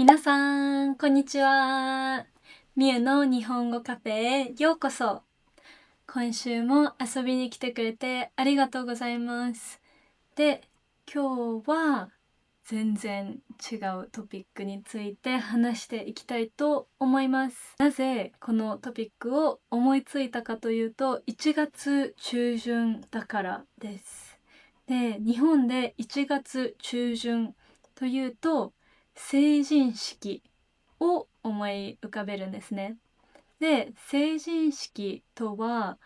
皆さん、こんにちは。みゆの日本語カフェへようこそ。今週も遊びに来てくれてありがとうございます。で、今日は全然違うトピックについて話していきたいと思います。なぜこのトピックを思いついたかというと、1月中旬だからです。で、日本で1月中旬というと、成人式を思い浮かべるんですね。で、成人式とは、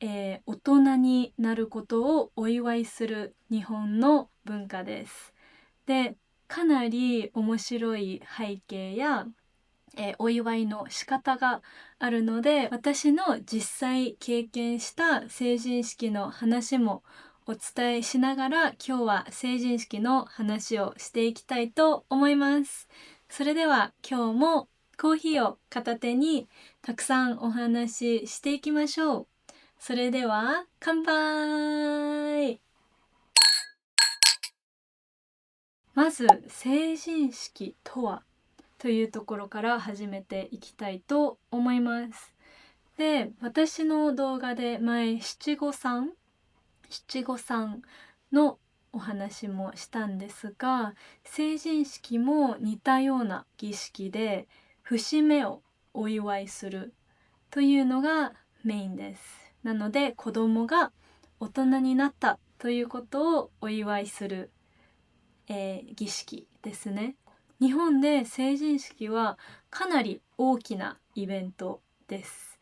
大人になることをお祝いする日本の文化です。で、かなり面白い背景や、お祝いの仕方があるので、私の実際経験した成人式の話もお伝えしながら、今日は成人式の話をしていきたいと思います。それでは今日もコーヒーを片手にたくさんお話ししていきましょう。それでは乾杯。まず成人式とはというところから始めていきたいと思います。で、私の動画で前七五三のお話もしたんですが、成人式も似たような儀式で節目をお祝いするというのがメインです。なので子供が大人になったということをお祝いする、儀式ですね。日本で成人式はかなり大きなイベントです。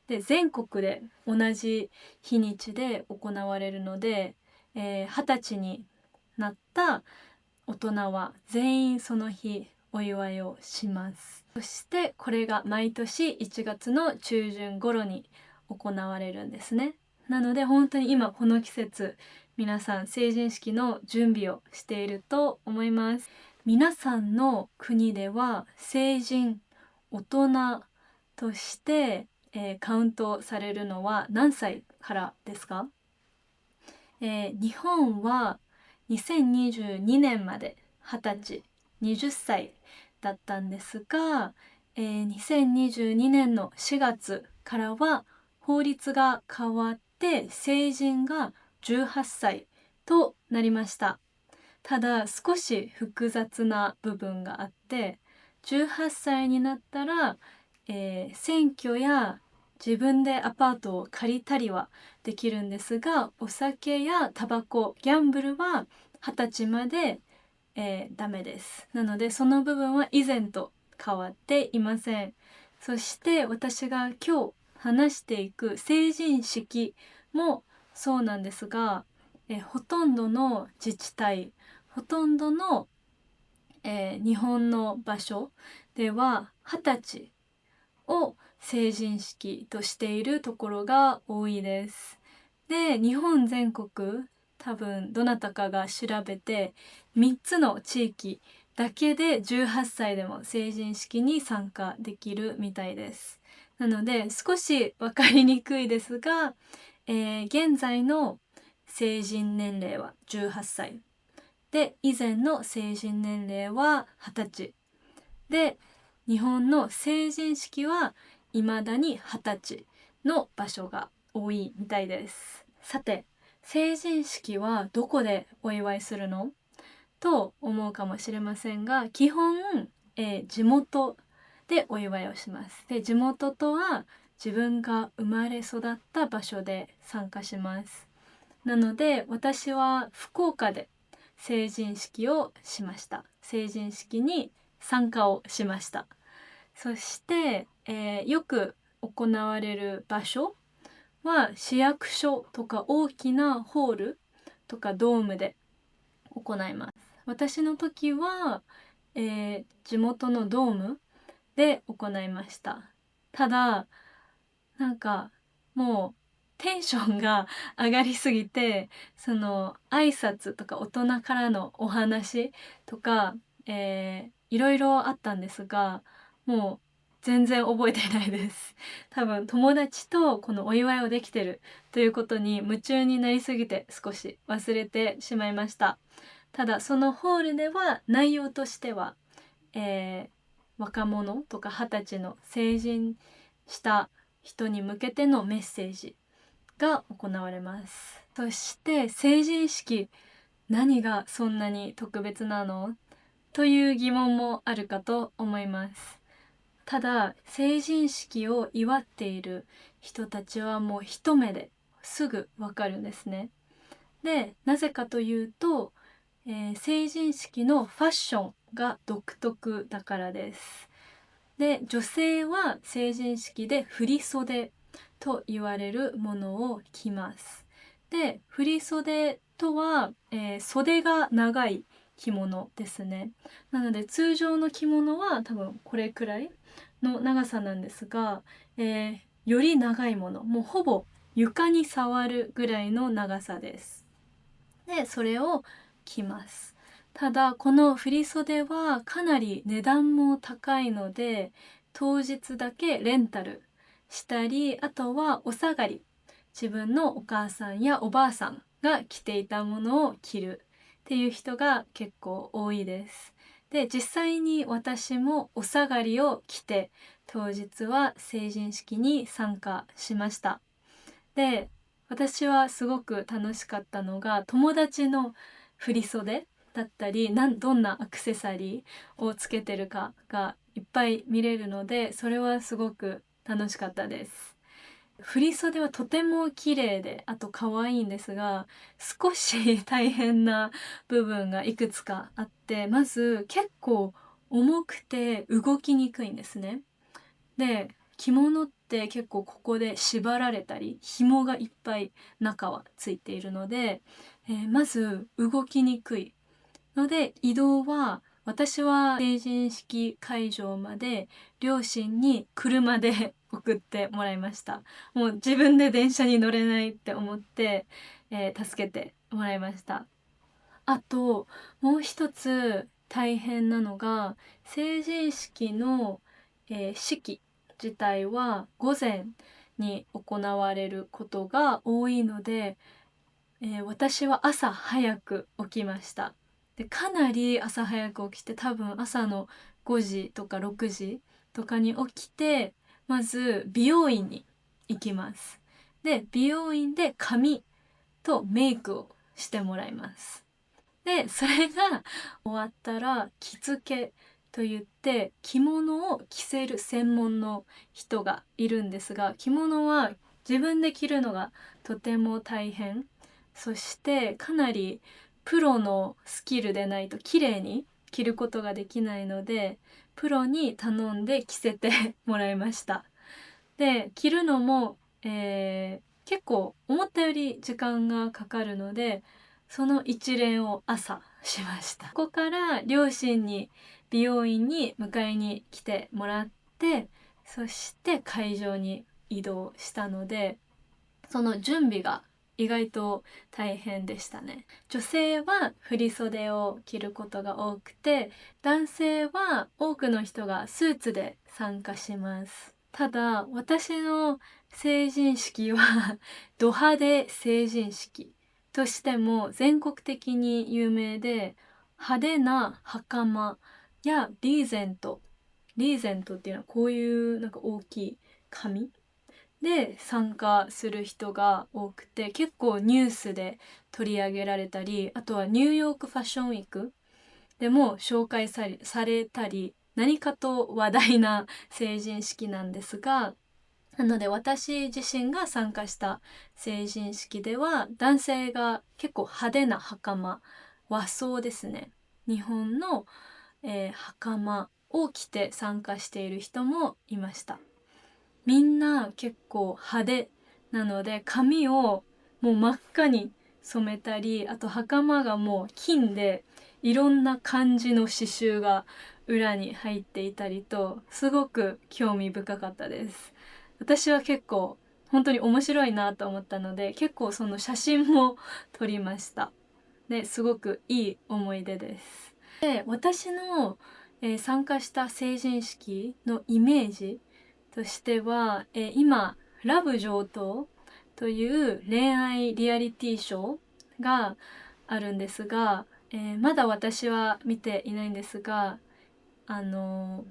で、全国で同じ日にちで行われるので、20歳になった大人は全員その日お祝いをします。そしてこれが毎年1月の中旬頃に行われるんですね。なので本当に今この季節、皆さん成人式の準備をしていると思います。皆さんの国では成人、大人として、カウントされるのは何歳からですか？日本は2022年まで20歳、20歳だったんですが、2022年の4月からは法律が変わって成人が18歳となりました。ただ少し複雑な部分があって、18歳になったら、選挙や自分でアパートを借りたりはできるんですが、お酒やタバコ、ギャンブルは20歳まで、ダメです。なのでその部分は以前と変わっていません。そして私が今日話していく成人式もそうなんですが、ほとんどの自治体、ほとんどの、日本の場所では20歳を成人式としているところが多いです。で、日本全国多分どなたかが調べて3つの地域だけで18歳でも成人式に参加できるみたいです。なので少し分かりにくいですが、現在の成人年齢は18歳で、以前の成人年齢は20歳で、日本の成人式は未だに20歳の場所が多いみたいです。さて、成人式はどこでお祝いするのと思うかもしれませんが、基本、地元でお祝いをします。で、地元とは自分が生まれ育った場所で参加します。なので私は福岡で成人式をしました。成人式に参加をしました。そして、よく行われる場所は市役所とか大きなホールとかドームで行います。私の時は、地元のドームで行いました。ただ、なんかもうテンションが上がりすぎて、その挨拶とか大人からのお話とか、いろいろあったんですが、もう全然覚えてないです。多分友達とこのお祝いをできてるということに夢中になりすぎて少し忘れてしまいました。ただそのホールでは内容としては、若者とか20歳の成人した人に向けてのメッセージが行われます。そして成人式、何がそんなに特別なのという疑問もあるかと思います。ただ成人式を祝っている人たちはもう一目ですぐわかるんですね。で、なぜかというと、成人式のファッションが独特だからです。で、女性は成人式で振り袖と言われるものを着ます。で、振り袖とは、袖が長い着物ですね。なので通常の着物は多分これくらいの長さなんですが、より長いもの、もうほぼ床に触るぐらいの長さです。で、それを着ます。ただこの振り袖はかなり値段も高いので、当日だけレンタルしたり、あとはお下がり、自分のお母さんやおばあさんが着ていたものを着るっていう人が結構多いです。で、実際に私もお下がりを着て当日は成人式に参加しました。で、私はすごく楽しかったのが、友達の振り袖だったり、どんなアクセサリーをつけてるかがいっぱい見れるので、それはすごく楽しかったです。振り袖はとても綺麗で、あと可愛いんですが、少し大変な部分がいくつかあって、まず結構重くて動きにくいんですね。で、着物って結構ここで縛られたり、紐がいっぱい中はついているので、まず動きにくいので、移動は私は成人式会場まで両親に車で送ってもらいました。もう自分で電車に乗れないって思って、助けてもらいました。あともう一つ大変なのが、成人式の、式自体は午前に行われることが多いので、私は朝早く起きました。で、かなり朝早く起きて、多分朝の5時とか6時とかに起きて、まず美容院に行きます。で、美容院で髪とメイクをしてもらいます。で、それが終わったら着付けといって着物を着せる専門の人がいるんですが、着物は自分で着るのがとても大変、そしてかなりプロのスキルでないと綺麗に着ることができないので、プロに頼んで着せてもらいました。で、着るのも、結構思ったより時間がかかるので、その一連を朝しました。ここから両親に美容院に迎えに来てもらって、そして会場に移動したので、その準備が意外と大変でしたね。女性は振り袖を着ることが多くて、男性は多くの人がスーツで参加します。ただ私の成人式はド派手成人式としても全国的に有名で、派手な袴やリーゼントっていうのはこういうなんか大きい紙で参加する人が多くて、結構ニュースで取り上げられたり、あとはニューヨークファッションウィークでも紹介されたり、何かと話題な成人式なんですが、なので私自身が参加した成人式では、男性が結構派手な袴、和装ですね、日本の、袴を着て参加している人もいました。みんな結構派手なので、髪をもう真っ赤に染めたり、あと袴がもう金でいろんな感じの刺繍が裏に入っていたりと、すごく興味深かったです。私は結構本当に面白いなと思ったので、結構その写真も撮りました。で、すごくいい思い出です。で、私の、参加した成人式のイメージとしては、今ラブ上等という恋愛リアリティショーがあるんですが、まだ私は見ていないんですが、あの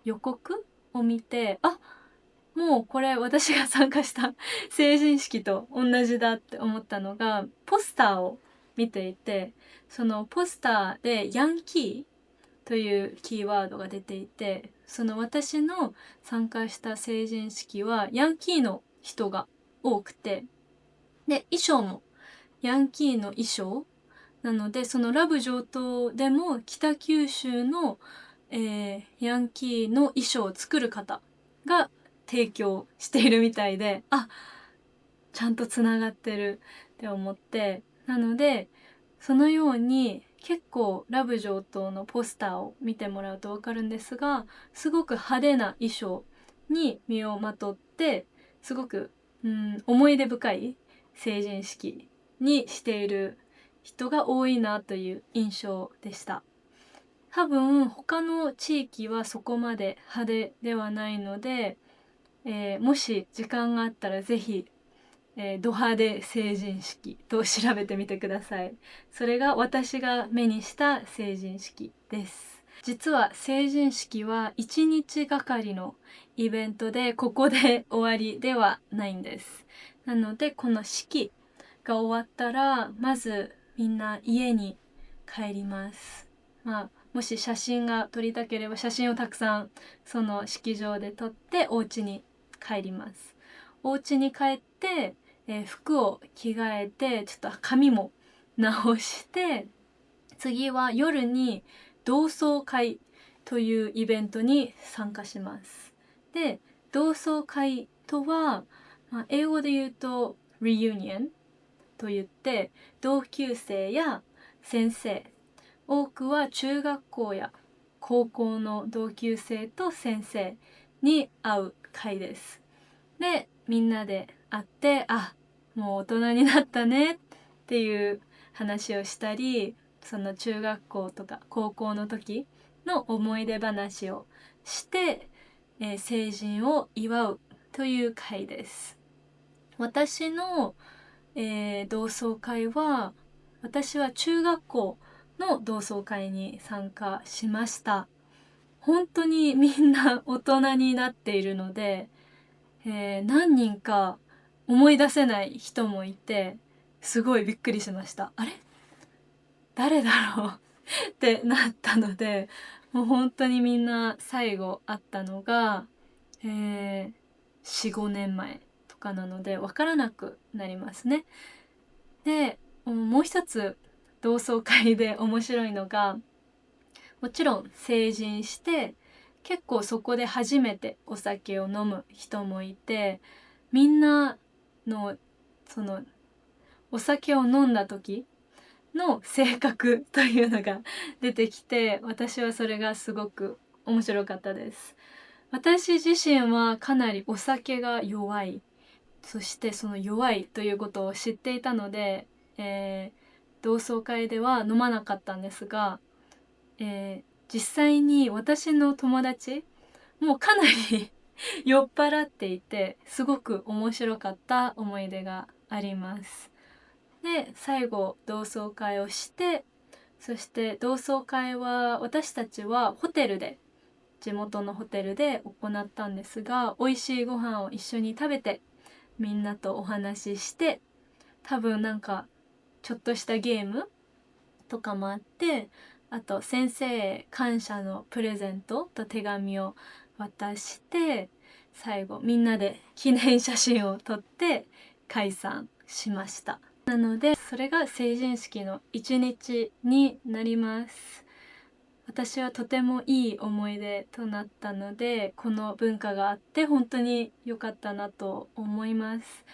予告を見て、あ、もうこれ私が参加した成人式と同じだって思ったのが、ポスターを見ていて、そのポスターでヤンキーというキーワードが出ていて、その私の参加した成人式はヤンキーの人が多くて、で衣装もヤンキーの衣装なので、そのラブ上等でも北九州の、ヤンキーの衣装を作る方が提供しているみたいで、あ、ちゃんとつながってるって思って、なのでそのように結構ラブ上等のポスターを見てもらうと分かるんですが、すごく派手な衣装に身をまとって、すごく思い出深い成人式にしている人が多いなという印象でした。多分他の地域はそこまで派手ではないので、もし時間があったらぜひ、ド派手成人式と調べてみてください。それが私が目にした成人式です。実は成人式は1日がかりのイベントで、ここで終わりではないんです。なのでこの式が終わったら、まずみんな家に帰ります。もし写真が撮りたければ写真をたくさんその式場で撮ってお家に帰ります。お家に帰って、服を着替えて、ちょっと髪も直して、次は夜に同窓会というイベントに参加します。で、同窓会とは、英語で言うと reunion と言って、同級生や先生、多くは中学校や高校の同級生と先生に会う会です。で、みんなで会って、あ、もう大人になったねっていう話をしたり、その中学校とか高校の時の思い出話をして、成人を祝うという会です。私の、同窓会は、私は中学校の同窓会に参加しました。本当にみんな大人になっているので、何人か思い出せない人もいて、すごいびっくりしました。あれ、誰だろうってなったので、もう本当にみんな最後会ったのが、4、5年前とかなので分からなくなりますね。で、もう一つ同窓会で面白いのが、もちろん成人して結構そこで初めてお酒を飲む人もいて、みんなのそのお酒を飲んだ時の性格というのが出てきて、私はそれがすごく面白かったです。私自身はかなりお酒が弱い、そしてその弱いということを知っていたので、同窓会では飲まなかったんですが、実際に私の友達もうかなり酔っ払っていて、すごく面白かった思い出があります。で、最後同窓会をして、そして同窓会は私たちはホテルで、地元のホテルで行ったんですが、美味しいご飯を一緒に食べて、みんなとお話しして、多分なんかちょっとしたゲームとかもあって、あと先生へ感謝のプレゼントと手紙を渡して、最後みんなで記念写真を撮って解散しました。なのでそれが成人式の一日になります。私はとてもいい思い出となったので、この文化があって本当に良かったなと思います。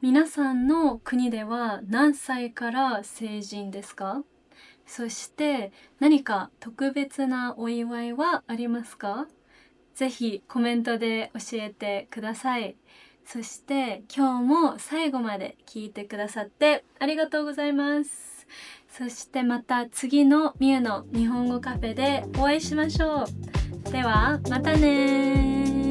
皆さんの国では何歳から成人ですか？そして何か特別なお祝いはありますか？ぜひコメントで教えてください。そして今日も最後まで聞いてくださってありがとうございます。そしてまた次のみゆの日本語カフェでお会いしましょう。ではまたね。